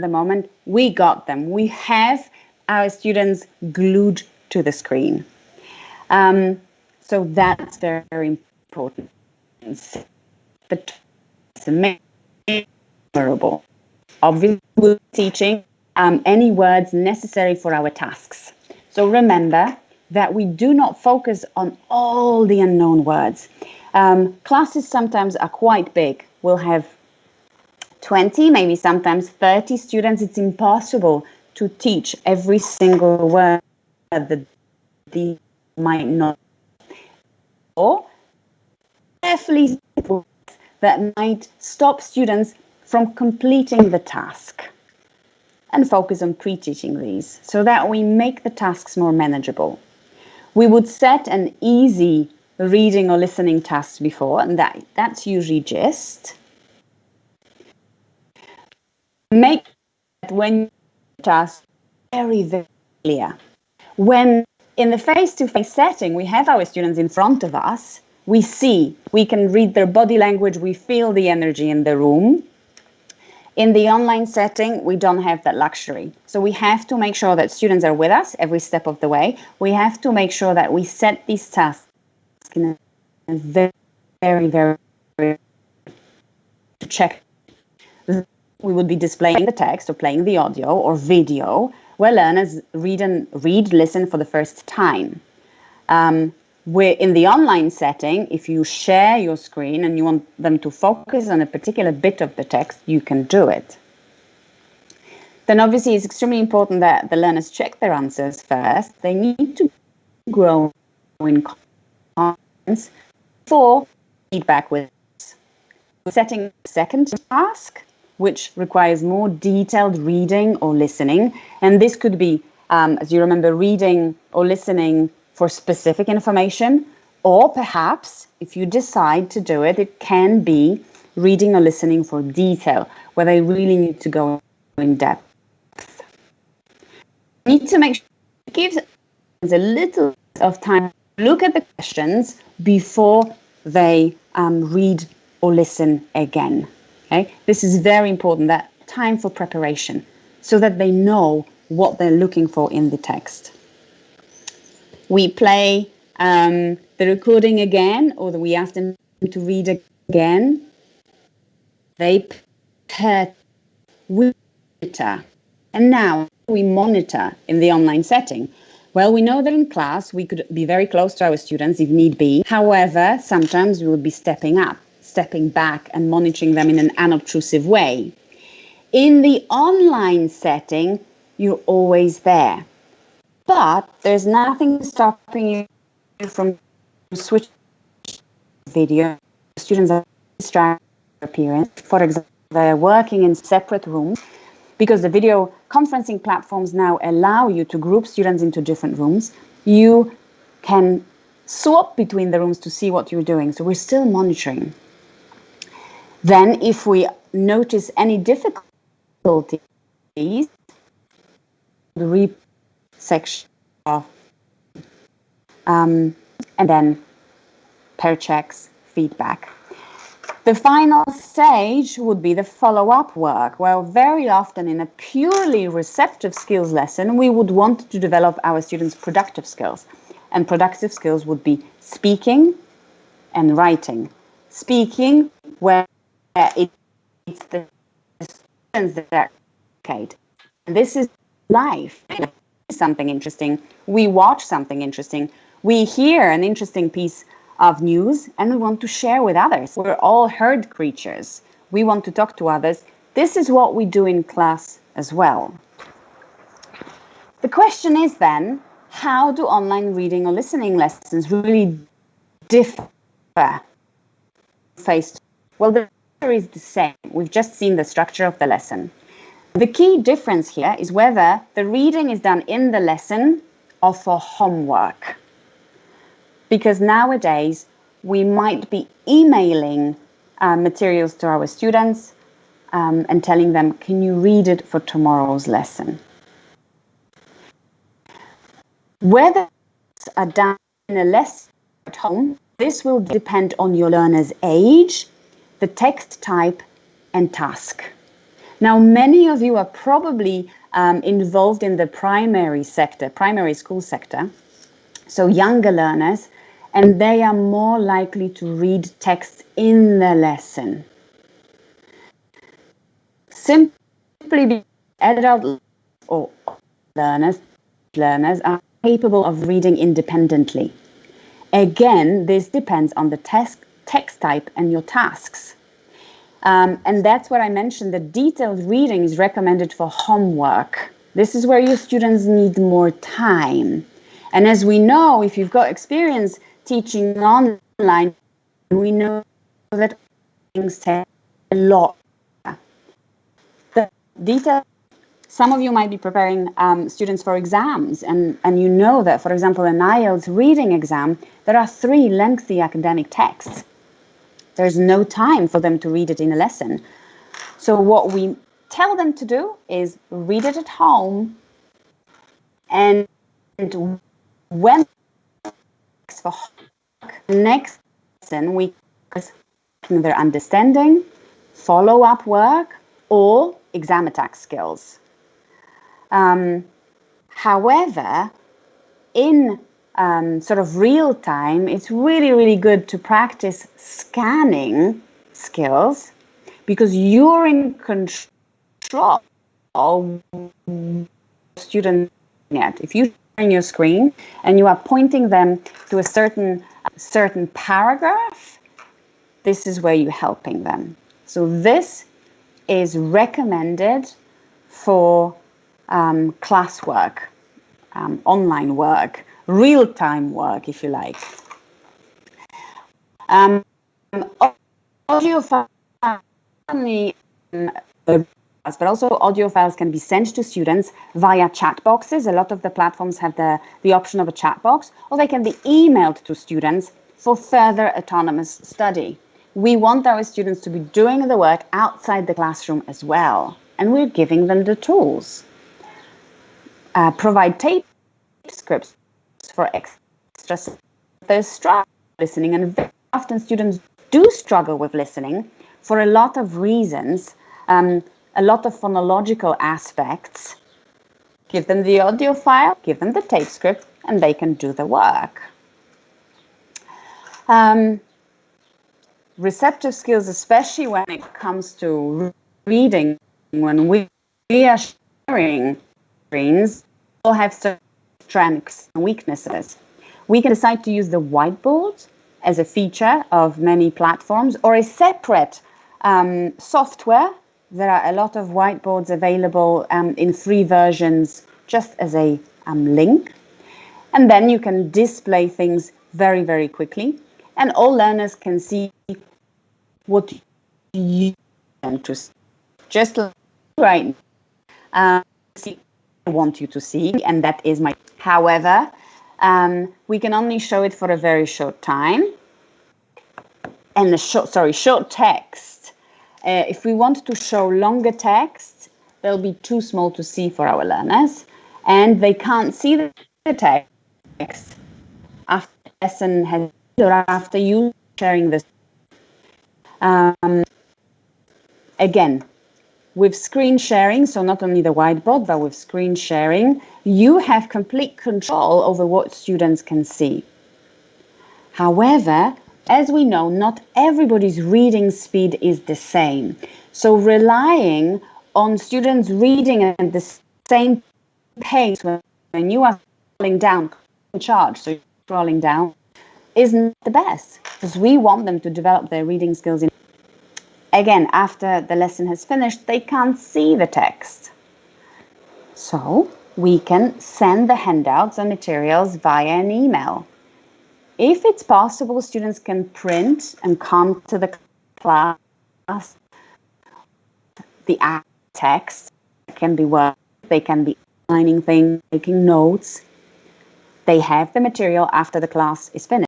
the moment, we got them. We have our students glued to the screen. So that's very, very important. The memorable. Obviously, we're teaching any words necessary for our tasks. So remember that we do not focus on all the unknown words. Classes sometimes are quite big. We'll have 20, maybe sometimes 30 students. It's impossible to teach every single word that they might not, or carefully that might stop students from completing the task, and focus on pre-teaching these so that we make the tasks more manageable. We would set an easy reading or listening task before, and that's usually GIST. Make when task very, very clear. When in the face-to-face setting, we have our students in front of us, we can read their body language, we feel the energy in the room. In the online setting, we don't have that luxury. So we have to make sure that students are with us every step of the way. We have to make sure that we set these tasks in a very, very, very to check. We would be displaying the text or playing the audio or video where learners listen for the first time. We're in the online setting, if you share your screen and you want them to focus on a particular bit of the text, you can do it. Then obviously it's extremely important that the learners check their answers first. They need to grow in confidence for feedback with us. Setting a second task, which requires more detailed reading or listening. And this could be, as you remember, reading or listening for specific information, or perhaps if you decide to do it, it can be reading or listening for detail, where they really need to go in depth. You need to make sure it gives a little bit of time to look at the questions before they read or listen again. Okay? This is very important, that time for preparation, so that they know what they're looking for in the text. We play the recording again, or we ask them to read again. They monitor. And now we monitor in the online setting. Well, we know that in class we could be very close to our students if need be. However, sometimes we would be stepping back and monitoring them in an unobtrusive way. In the online setting, you're always there. But there's nothing stopping you from switching video. Students are distracted appearance. For example, they're working in separate rooms, because the video conferencing platforms now allow you to group students into different rooms. You can swap between the rooms to see what you're doing. So we're still monitoring. Then if we notice any difficulties, the section of and then pair checks, feedback. The final stage would be the follow-up work. Well, very often in a purely receptive skills lesson, we would want to develop our students' productive skills. And productive skills would be speaking and writing. Speaking, where it's the students that communicate. And this is life. Something interesting. We watch something interesting. We hear an interesting piece of news and we want to share with others. We're all herd creatures. We want to talk to others. This is what we do in class as well. The question is then, how do online reading or listening lessons really differ face? Well, the answer is the same. We've just seen the structure of the lesson. The key difference here is whether the reading is done in the lesson or for homework. Because nowadays, we might be emailing materials to our students and telling them, can you read it for tomorrow's lesson? Whether it's done in a lesson at home, this will depend on your learner's age, the text type, and task. Now, many of you are probably involved in the primary sector, primary school sector, so younger learners, and they are more likely to read text in the lesson. Simply because adult or learners are capable of reading independently. Again, this depends on the text type and your tasks. And that's what I mentioned, that detailed reading is recommended for homework. This is where your students need more time. And as we know, if you've got experience teaching online, we know that things take a lot. The detail, some of you might be preparing students for exams, and you know that, for example, an IELTS reading exam, there are 3 lengthy academic texts. There's no time for them to read it in a lesson. So what we tell them to do is read it at home, and when for next lesson we their understanding, follow-up work, or exam attack skills. However, in sort of real time, it's really, really good to practice scanning skills, because you're in control of students. If you're sharing your screen and you are pointing them to a certain paragraph, this is where you're helping them. So this is recommended for classwork, online work, real-time work, if you like. Audio files, but also audio files can be sent to students via chat boxes. A lot of the platforms have the option of a chat box, or they can be emailed to students for further autonomous study. We want our students to be doing the work outside the classroom as well, and we're giving them the tools. Provide tape scripts for extra. There's struggle listening, and very often students do struggle with listening for a lot of reasons, a lot of phonological aspects. Give them the audio file, give them the tape script, and they can do the work. Receptive skills, especially when it comes to reading, when we are sharing screens, will have certain strengths and weaknesses. We can decide to use the whiteboard as a feature of many platforms, or a separate software. There are a lot of whiteboards available in free versions, just as a link. And then you can display things very, very quickly. And all learners can see what you want to see. Just right see I want you to see, and that is my. However, we can only show it for a very short time. And the short text. If we want to show longer text, they'll be too small to see for our learners, and they can't see the text after the lesson has, or after you sharing this. Again, with screen sharing, so not only the whiteboard, but with screen sharing, you have complete control over what students can see. However, as we know, not everybody's reading speed is the same. So relying on students reading at the same pace when you are scrolling down, charge, so you're scrolling down, isn't the best, because we want them to develop their reading skills. Again, after the lesson has finished, they can't see the text. So we can send the handouts and materials via an email. If it's possible, students can print and come to the class. The text can be worked, they can be signing things, making notes. They have the material after the class is finished.